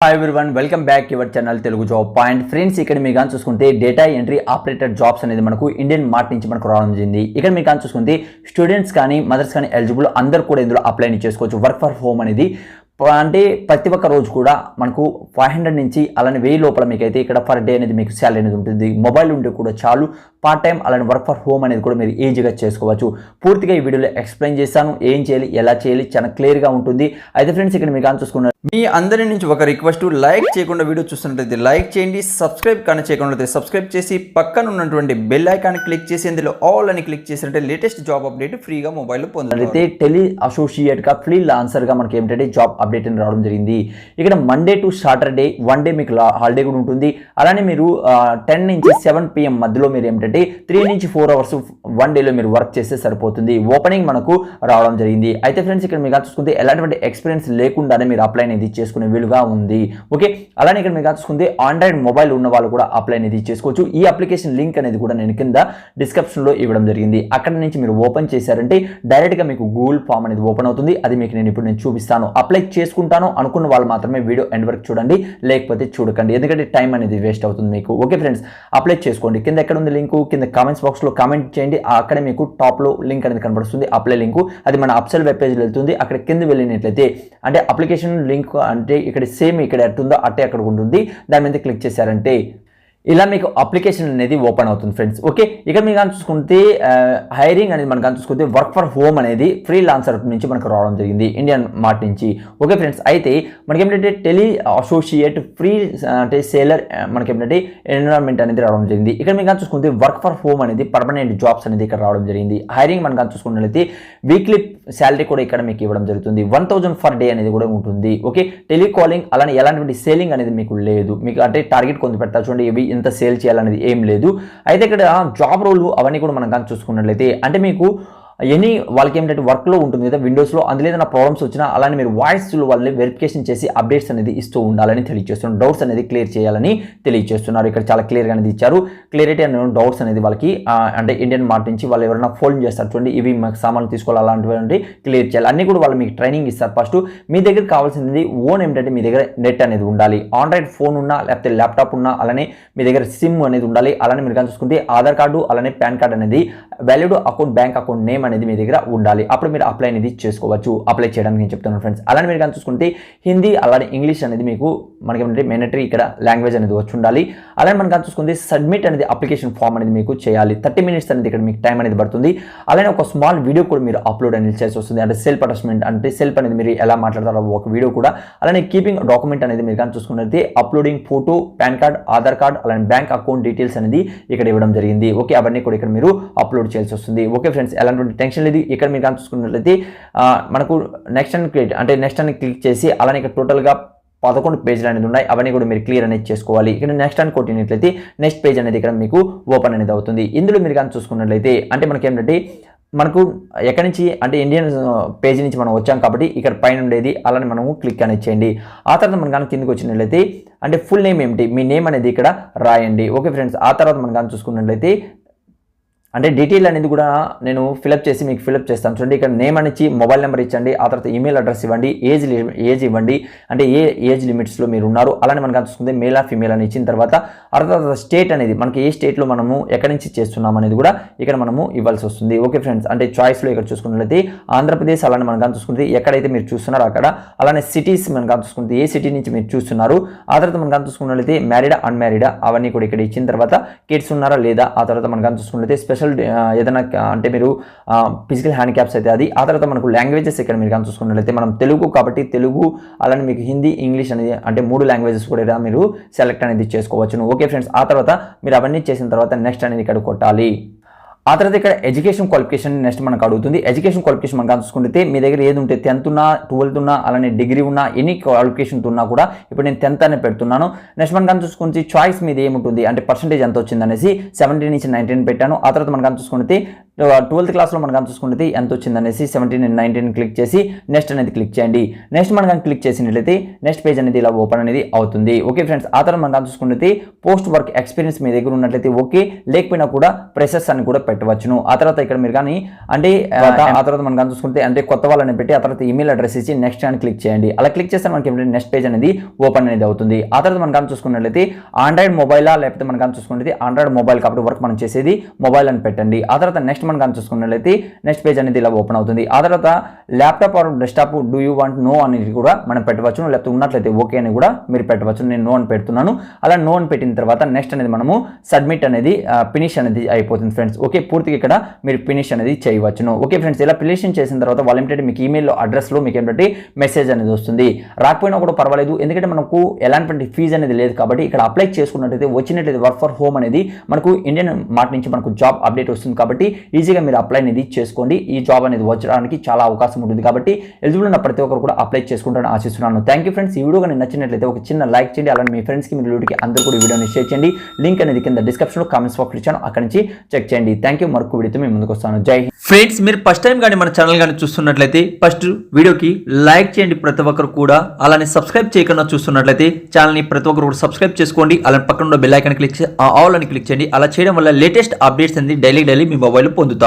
Hi everyone, welcome back your channel Telugu job point. Friends, ఇక్కడ మీరు కానీ చూసుకుంటే డేటా ఎంట్రీ ఆపరేటర్ జాబ్స్ అనేది మనకు ఇండియన్ మార్ట్ నుంచి మనకు రావడం జరిగింది. ఇక్కడ మీరు కానీ చూసుకుంటే స్టూడెంట్స్ కానీ మదర్స్ కానీ ఎలిజిబుల్ అందరూ కూడా ఇందులో అప్లై చేసుకోవచ్చు. వర్క్ ఫర్ హోమ్ అనేది అంటే ప్రతి ఒక్క రోజు కూడా మనకు 500 నుంచి అలానే 1000 లోపల మీకైతే ఇక్కడ పర్ డే అనేది మీకు శాలరీ అనేది ఉంటుంది. మొబైల్ ఉంటే కూడా చాలు, పార్ట్ టైం అలానే వర్క్ ఫర్ హోమ్ అనేది కూడా మీరు ఈజీగా చేసుకోవచ్చు. పూర్తిగా ఈ వీడియోలో ఎక్స్ప్లెయిన్ చేస్తాను, ఏం చేయాలి ఎలా చేయాలి చాలా క్లియర్గా ఉంటుంది. అయితే ఫ్రెండ్స్, ఇక్కడ మీకు కానీ చూసుకున్నారు మీ అందరి నుంచి ఒక రిక్వెస్ట్, లైక్ చేయకుండా వీడియో చూస్తున్నట్లయితే లైక్ చేయండి, సబ్స్క్రైబ్ కానీ చేయకుండా సబ్స్క్రైబ్ చేసి పక్కన ఉన్నటువంటి బెల్ ఐకాన్ క్లిక్ చేసి ఇందులో ఆల్ అని క్లిక్ చేసినట్టే లేటెస్ట్ జాబ్ అప్డేట్ ఫ్రీగా మొబైల్లో పొందగలిగితే టెలి అసోసియేట్గా ఫ్రీలాన్సర్గా మనకి ఏమిటంటే జాబ్ అప్డేట్ అని రావడం జరిగింది. ఇక్కడ మండే టు సాటర్డే 1 డే మీకు హాలిడే కూడా ఉంటుంది. అలానే మీరు 10 నుంచి 7 PM మధ్యలో మీరు ఏమిటంటే 3 నుంచి 4 అవర్స్ 1 డేలో మీరు వర్క్ చేస్తే సరిపోతుంది. ఓపెనింగ్ మనకు రావడం జరిగింది. అయితే ఫ్రెండ్స్, ఇక్కడ మీకు చూసుకుంటే ఎలాంటి ఎక్స్పీరియన్స్ లేకుండానే మీరు అప్లై అనేది చేసుకునే వీలుగా ఉంది. ఓకే, అలానే ఇక్కడ మీకు చూసుకుంటే ఆండ్రాయిడ్ మొబైల్ ఉన్న వాళ్ళు కూడా అప్లై అనేది చేసుకోవచ్చు. ఈ అప్లికేషన్ లింక్ అనేది కూడా నేను కింద డిస్క్రిప్షన్లో ఇవ్వడం జరిగింది. అక్కడ నుంచి మీరు ఓపెన్ చేశారంటే డైరెక్ట్గా మీకు గూగుల్ ఫామ్ అనేది ఓపెన్ అవుతుంది. అది మీకు నేను ఇప్పుడు చూపిస్తాను. అప్లై చేసుకుంటాను అనుకున్న వాళ్ళు మాత్రమే వీడియో ఎండ్ వరకు చూడండి, లేకపోతే చూడకండి, ఎందుకంటే టైం అనేది వేస్ట్ అవుతుంది మీకు. ఓకే ఫ్రెండ్స్, అప్లై చేసుకోండి. కింద ఎక్కడ ఉంది లింక్, కింద కామెంట్స్ బాక్స్లో కామెంట్ చేయండి. అక్కడ మీకు టాప్లో లింక్ అనేది కనబడుతుంది, అప్లై లింక్. అది మన అప్సెల్ వెబ్ పేజ్లో వెళ్తుంది. అక్కడ కింద వెళ్ళినట్లయితే అంటే అప్లికేషన్ లింక్ అంటే ఇక్కడ సేమ్ ఇక్కడ ఎట్టుందో అట్టే అక్కడ ఉంటుంది. దాని మీద క్లిక్ చేశారంటే ఇలా మీకు అప్లికేషన్ అనేది ఓపెన్ అవుతుంది ఫ్రెండ్స్. ఓకే, ఇక్కడ మీరు కానీ చూసుకుంటే హైరింగ్ అనేది మనం కానీ చూసుకుంటే వర్క్ ఫర్ హోమ్ అనేది ఫ్రీలాన్సర్ నుంచి మనకు రావడం జరిగింది ఇండియన్ మార్ట్ నుంచి. ఓకే ఫ్రెండ్స్, అయితే మనకి ఏంటంటే టెలి అసోసియేట్ ఫ్రీ అంటే సేలర్ మనకి ఏంటంటే ఎన్విరాన్మెంట్ అనేది రావడం జరిగింది. ఇక్కడ మీరు కానీ చూసుకుంటే వర్క్ ఫర్ హోమ్ అనేది పర్మనెంట్ జాబ్స్ అనేది ఇక్కడ రావడం జరిగింది. హైరింగ్ మనం కానీ చూసుకున్నట్లయితే వీక్లీ శాలరీ కూడా ఇక్కడ మీకు ఇవ్వడం జరుగుతుంది. 1000 పర్ డే అనేది కూడా ఉంటుంది. ఓకే, టెలికాలింగ్ అలానే ఎలాంటి సేలింగ్ అనేది మీకు లేదు. మీకు అంటే టార్గెట్ కొంత పెడతా చూడండి, ఇవి ఇంత సేల్ చేయాలనేది ఏం లేదు. అయితే ఇక్కడ జాబ్ రోల్ అవన్నీ కూడా మనం కానీ చూసుకున్నట్లయితే అంటే మీకు వాళ్ళకి ఏంటంటే వర్క్లో ఉంటుంది కదా విండోస్లో, అందులో ఏదైనా ప్రాబ్లమ్స్ వచ్చినా అలానే మీరు వాయిస్లో వాళ్ళని వెరిఫికేషన్ చేసి అప్డేట్స్ అనేది ఇస్తూ ఉండాలని తెలియజేస్తున్నారు. డౌట్స్ అనేది క్లియర్ చేయాలని తెలియజేస్తున్నారు. ఇక్కడ చాలా క్లియర్గా అనేది ఇచ్చారు. క్లియరిటీ అనే డౌట్స్ అనేది వాళ్ళకి అంటే ఇండియన్ మార్ట్ నుంచి వాళ్ళు ఎవరైనా ఫోన్ చేస్తారు చూడండి, ఇవి మాకు సామాన్లు తీసుకోవాలి అలాంటివి క్లియర్ చేయాలి. అన్నీ కూడా వాళ్ళు మీకు ట్రైనింగ్ ఇస్తారు. ఫస్ట్ మీ దగ్గర కావాల్సింది ఓన్ ఏంటంటే మీ దగ్గర నెట్ అనేది ఉండాలి, ఆండ్రాయిడ్ ఫోన్ ఉన్నా లేకపోతే ల్యాప్టాప్ ఉన్నా, అలానే మీ దగ్గర సిమ్ అనేది ఉండాలి. అలానే మీరు కానీ చూసుకుంటే ఆధార్ కార్డు అలానే పాన్ కార్డ్ అనేది valid account bank account name అనేది మీ దగ్గర ఉండాలి. అప్పుడు మీరు అప్లై అనేది చేసుకోవచ్చు. అప్లై చేయడానికి నేను చెప్తున్నాను ఫ్రెండ్స్. అలానే మీరు కానీ చూసుకుంటే హిందీ అలానే ఇంగ్లీష్ అనేది మీకు మనకి ఏంటంటే మేనేటరీ ఇక్కడ లాంగ్వేజ్ అనేది వచ్చి ఉండాలి. అలానే మనం కానీ చూసుకుంటే సబ్మిట్ అనేది అప్లికేషన్ ఫామ్ అనేది మీకు చేయాలి. 30 minutes అనేది ఇక్కడ మీకు టైం అనేది పడుతుంది. అలానే ఒక స్మాల్ వీడియో కూడా మీరు అప్లోడ్ అనేది చేసి వస్తుంది. అంటే సెల్ఫ్ అటాచ్మెంట్ అంటే సెల్ఫ్ అనేది మీరు ఎలా మాట్లాడతారో ఒక వీడియో కూడా. అలానే కీపింగ్ డాక్యుమెంట్ అనేది మీరు కానీ చూసుకున్నట్లయితే uploading photo, pan card, Aadhaar card అలానే బ్యాంక్ అకౌంట్ డీటెయిల్స్ అనేది ఇక్కడ ఇవ్వడం జరిగింది. ఓకే, అవన్నీ కూడా ఇక్కడ మీరు అప్లోడ్ చేయాల్సి వస్తుంది. ఓకే ఫ్రెండ్స్, ఎలాంటి టెన్షన్ లేదు. ఇక్కడ మీరు కానీ చూసుకున్నట్లయితే మనకు నెక్స్ట్ అని క్లిక్ చేసి అలానే ఇక్కడ టోటల్గా 11 పేజీలు అనేది ఉన్నాయి. అవన్నీ కూడా మీరు క్లియర్ అనేది చేసుకోవాలి. ఇక్కడ నెక్స్ట్ అని కొట్టినట్లయితే నెక్స్ట్ పేజ్ అనేది ఇక్కడ మీకు ఓపెన్ అనేది అవుతుంది. ఇందులో మీరు కానీ చూసుకున్నట్లయితే అంటే మనకి ఏంటంటే మనకు ఎక్కడి నుంచి అంటే ఇండియన్ పేజీ నుంచి మనం వచ్చాం కాబట్టి ఇక్కడ పైన ఉండేది అలానే మనము క్లిక్ అనేది చేయండి. ఆ తర్వాత మనం కానీ కిందకి వచ్చినట్లయితే అంటే ఫుల్ నేమ్ ఏమిటి, మీ నేమ్ అనేది ఇక్కడ రాయండి. ఓకే ఫ్రెండ్స్, ఆ తర్వాత మనం కానీ చూసుకున్నట్లయితే అంటే డీటెయిల్ అనేది కూడా నేను ఫిలప్ చేసి మీకు ఫిలప్ చేస్తాను చూడండి. ఇక్కడ నేమ్ అని ఇచ్చి మొబైల్ నెంబర్ ఇచ్చండి, ఆ తర్వాత ఈమెయిల్ అడ్రస్ ఇవ్వండి, ఏజ్ ఇవ్వండి, అంటే ఏ ఏజ్ లిమిట్స్లో మీరు ఉన్నారు. అలానే మనకు చూసుకుంటే మేల్ ఆర్ ఫీమేల్ అని ఇచ్చిన తర్వాత తర్వాత స్టేట్ అనేది మనకి ఏ స్టేట్లో మనము ఎక్కడి నుంచి చేస్తున్నాం అనేది కూడా ఇక్కడ మనము ఇవ్వాల్సి వస్తుంది. ఓకే ఫ్రెండ్స్, అంటే చాయిస్లో ఇక్కడ చూసుకున్నట్లయితే ఆంధ్రప్రదేశ్ అలానే మనం కానీ చూసుకుంటే ఎక్కడైతే మీరు చూస్తున్నారో అక్కడ, అలానే సిటీస్ మనం కానీ చూసుకుంటే ఏ సిటీ నుంచి మీరు చూస్తున్నారు, ఆ తర్వాత మనం కానీ చూసుకున్నట్లయితే మ్యారీడా అన్మ్యారీడా అవన్నీ కూడా ఇక్కడ ఇచ్చిన తర్వాత కిడ్స్ ఉన్నారా లేదా, ఆ తర్వాత మనం కానీ చూసుకున్నట్లయితే స్పెషల్ ఏదైనా అంటే మీరు ఫిజికల్ హ్యాండిక్యాప్స్ అయితే అది. ఆ తర్వాత మనకు లాంగ్వేజెస్ ఇక్కడ మీరు కానీ చూసుకున్నట్లయితే మనం తెలుగు కాబట్టి తెలుగు, అలానే మీకు హిందీ ఇంగ్లీష్ అనేది అంటే 3 లాంగ్వేజెస్ కూడా మీరు సెలెక్ట్ అనేది చేసుకోవచ్చు. ఓకే ఫ్రెండ్స్, ఆ తర్వాత మీరు అవన్నీ చేసిన తర్వాత నెక్స్ట్ అనేది ఇక్కడ కొట్టాలి. ఆ తర్వాత ఇక్కడ ఎడ్యుకేషన్ క్వాలిఫికేషన్ నెక్స్ట్ మనకు అడుగుతుంది. ఎడ్యుకేషన్ క్వాలిఫికేషన్ మనం చూసుకుంటే మీ దగ్గర ఏది ఉంటే 10th ఉన్నా 12th ఉన్నా అలానే డిగ్రీ ఉన్నా ఎనీ క్వాలిఫికేషన్ ఉన్నా కూడా ఇప్పుడు నేను 10th అనే పెడుతున్నాను. నెక్స్ట్ మనం చూసుకుంటే చాయిస్ మీద ఏముంటుంది అంటే పర్సెంటేజ్ ఎంత వచ్చింది అనేసి 17 నుంచి 19 పెట్టాను. ఆ తర్వాత మనం చూసుకుంటే 12th క్లాస్లో మనం చూసుకుంటే ఎంత వచ్చింది అనేసి 17 and 19 క్లిక్ చేసి నెక్స్ట్ అనేది క్లిక్ చేయండి. నెక్స్ట్ మనం క్లిక్ చేసినట్లయితే నెక్స్ట్ పేజ్ అనేది ఇలా ఓపెన్ అనేది అవుతుంది. ఓకే ఫ్రెండ్స్, ఆ తర్వాత మనం చూసుకుంటే పోస్ట్ వర్క్ ఎక్స్పీరియన్స్ మీ దగ్గర ఉన్నట్లయితే ఓకే, లేకపోయినా కూడా ప్రెసెస్ అని కూడా పెట్టవచ్చును. ఆ తర్వాత ఇక్కడ మీరు కానీ అంటే ఆ తర్వాత మనం కానీ చూసుకుంటే అంటే కొత్త వాళ్ళని పెట్టి ఆ తర్వాత ఈమెయిల్ అడ్రస్ ఇచ్చి నెక్స్ట్ అని క్లిక్ చేయండి. అలా క్లిక్ చేస్తే మనకి నెక్స్ట్ పేజ్ అనేది ఓపెన్ అనేది అవుతుంది. ఆ తర్వాత మనం కానీ చూసుకున్నట్లయితే ఆండ్రాయిడ్ మొబైలా లేకపోతే మనం కానీ చూసుకుంటే ఆండ్రాయిడ్ మొబైల్ కాబట్టి వర్క్ మనం చేసేది మొబైల్ అని పెట్టండి. ఆ తర్వాత నెక్స్ట్ మనం కానీ చూసుకున్నట్లయితే నెక్స్ట్ పేజ్ అనేది ఇలా ఓపెన్ అవుతుంది. ఆ తర్వాత laptop or desktop do you want no అనేది కూడా మనం పెట్టవచ్చు, లేకపోతే ఉన్నట్లయితే ఓకే అని కూడా మీరు పెట్టవచ్చు. నేను నో అని పెడుతున్నాను. అలా నో అని పెట్టిన తర్వాత నెక్స్ట్ అనేది మనము సబ్మిట్ అనేది ఫినిష్ అనేది అయిపోతుంది ఫ్రెండ్స్. ఓకే, పూర్తిగా ఇక్కడ మీరు ఫినిష్ అనేది చేయవచ్చును. ఓకే ఫ్రెండ్స్, ఇలా ఫినిష్ చేసిన తర్వాత వాళ్ళు ఏంటంటే మీకు ఈమెయిల్లో అడ్రస్లో మీకు ఏంటంటే మెసేజ్ అనేది వస్తుంది. రాకపోయినా కూడా పర్వాలేదు, ఎందుకంటే మనకు ఎలాంటి ఫీజు అనేది లేదు కాబట్టి ఇక్కడ అప్లై చేసుకున్నట్లయితే వచ్చినట్లయితే వర్క్ ఫర్ హోమ్ అనేది మనకు ఇండియన్ మార్ట్ నుంచి మనకు జాబ్ అప్డేట్ వస్తుంది కాబట్టి ఈజీగా మీరు అప్లై అనేది చేసుకోండి. ఈ జాబ్ అనేది వచ్చడానికి చాలా అవకాశం ఉంటుంది కాబట్టి ఎలిజిబుల్ ఉన్న ప్రతి ఒక్కరు కూడా అప్లై చేసుకుంటారని ఆశిస్తున్నాను. Thank you friends. ఈ వీడియో కానీ నచ్చినట్లయితే ఒక చిన్న లైక్ చేయండి. అలానే మీ ఫ్రెండ్స్కి మీ రిలేటివ్కి అందరూ కూడా ఈ వీడియోని షేర్ చేయండి. లింక్ అనేది కింద డిస్క్రిప్షన్లో కామెంట్స్ బాక్స్ ఇచ్చాను, అక్కడి నుంచి చెక్ చేయండి. Thank you. మరొక వీడియోతో మేము ముందుకు వస్తాను. జై హింద్. ఫ్రెండ్స్, మీరు ఫస్ట్ టైం కానీ మన ఛానల్ కానీ చూస్తున్నట్లయితే ఫస్ట్ వీడియోకి లైక్ చేయండి ప్రతి ఒక్కరు కూడా. అలానే సబ్స్క్రైబ్ చేయకుండా చూస్తున్నట్లయితే ఛానల్ని ప్రతి ఒక్కరు కూడా సబ్స్క్రైబ్ చేసుకోండి. అలానే పక్కన ఉన్న బెల్ ఐకాన్ క్లిక్ చేసి ఆల్ అని క్లిక్ చేయండి. అలా చేయడం వల్ల లేటెస్ట్ అప్డేట్స్ అనేది డైలీ మీ మొబైల్ పొందుతారు.